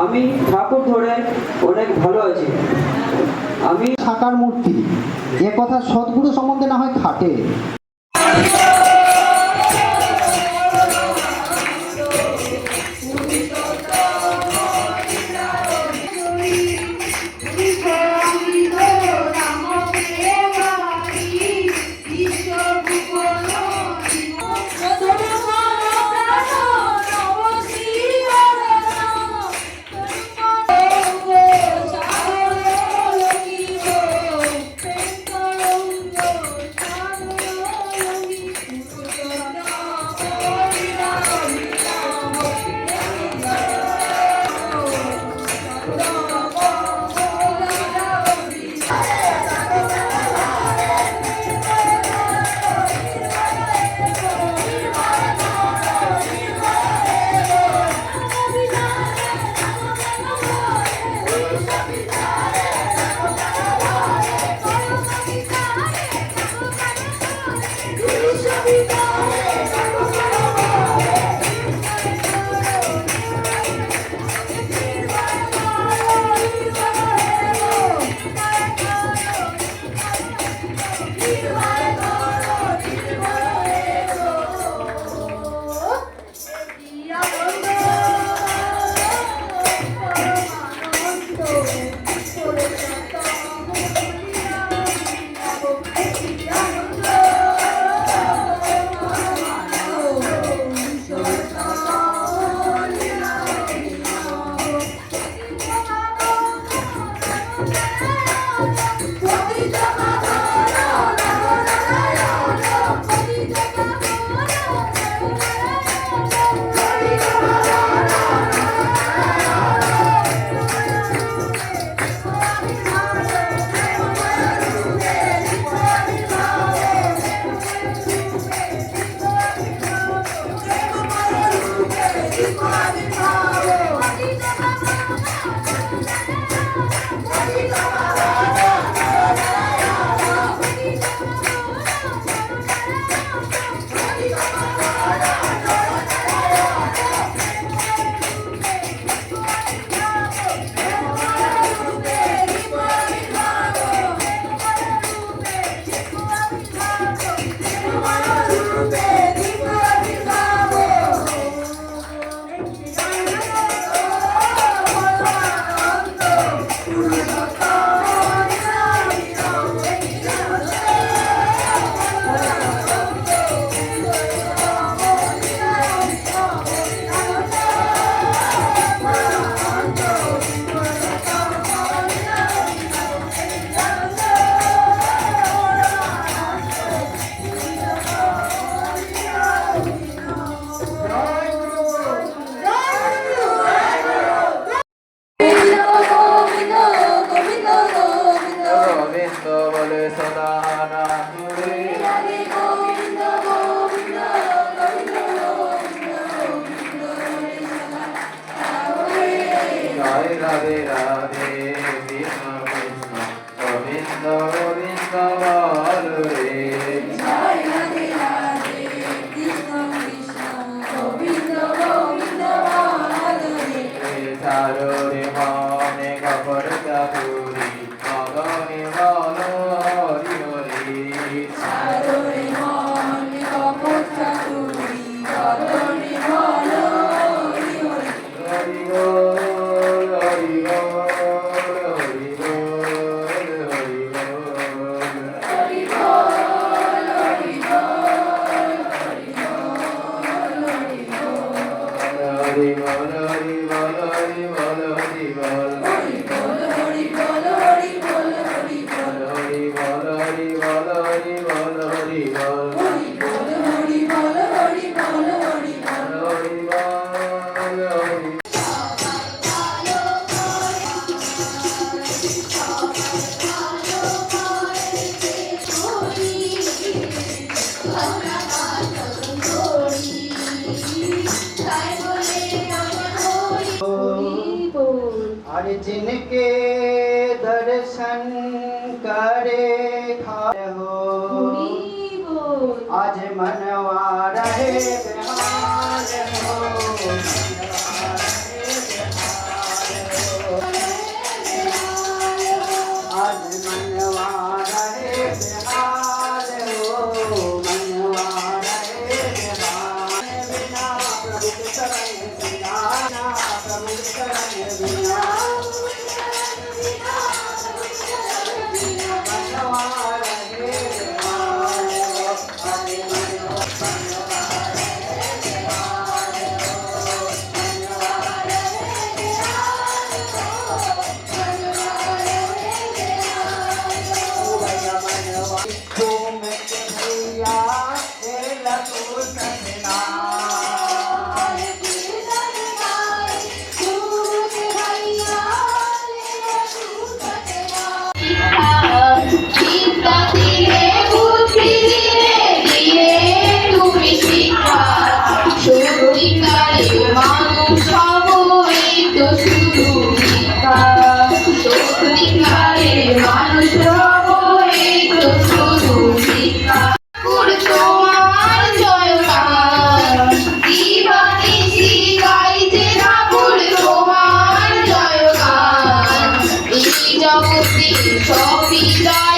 আমি ঠাকুর ধরে অনেক ভালো আছি। আমি সাকার মূর্তি, এ কথা সদ্গুরু সম্বন্ধে না হয় খাটে। রাধে রাধে কৃষ্ণ কৃষ্ণ গোবিন্দ গোবিন্দ বল রে জয় রাধে রাধে কৃষ্ণ কৃষ্ণ গোবিন্দ গোবিন্দ বল রে চারো রে মনে কপর চাতুরি মগনে বল হরি হরি চারো রে মনে কপট চাতুরি গগনে বল হরি হরি হরি বল হরি বল হরি বল হরি বল के दर्शन करे खाए हो आज मनवा रहे बेहाल हो आज मनवा रहे बेहाल हो मनवा रहे बेहाल बिना प्रभु के शरण बिना प्रभु के शरण बिना मनवा रहे बेहाल हो आज घूम के भैया खेल तू सजना চিন্তা দিলে বুদ্ধি দিলে তুমি শিক্ষা সত্যিকারে মানুষ হব এই তো শুধু শিক্ষা সত্যিকারে মানুষ হব এই তো শুধু শিক্ষা তোমার জয়গান দিবানিশি গাইতে ঠাকুর তোমার জয়গান এই জগতে সবই জয়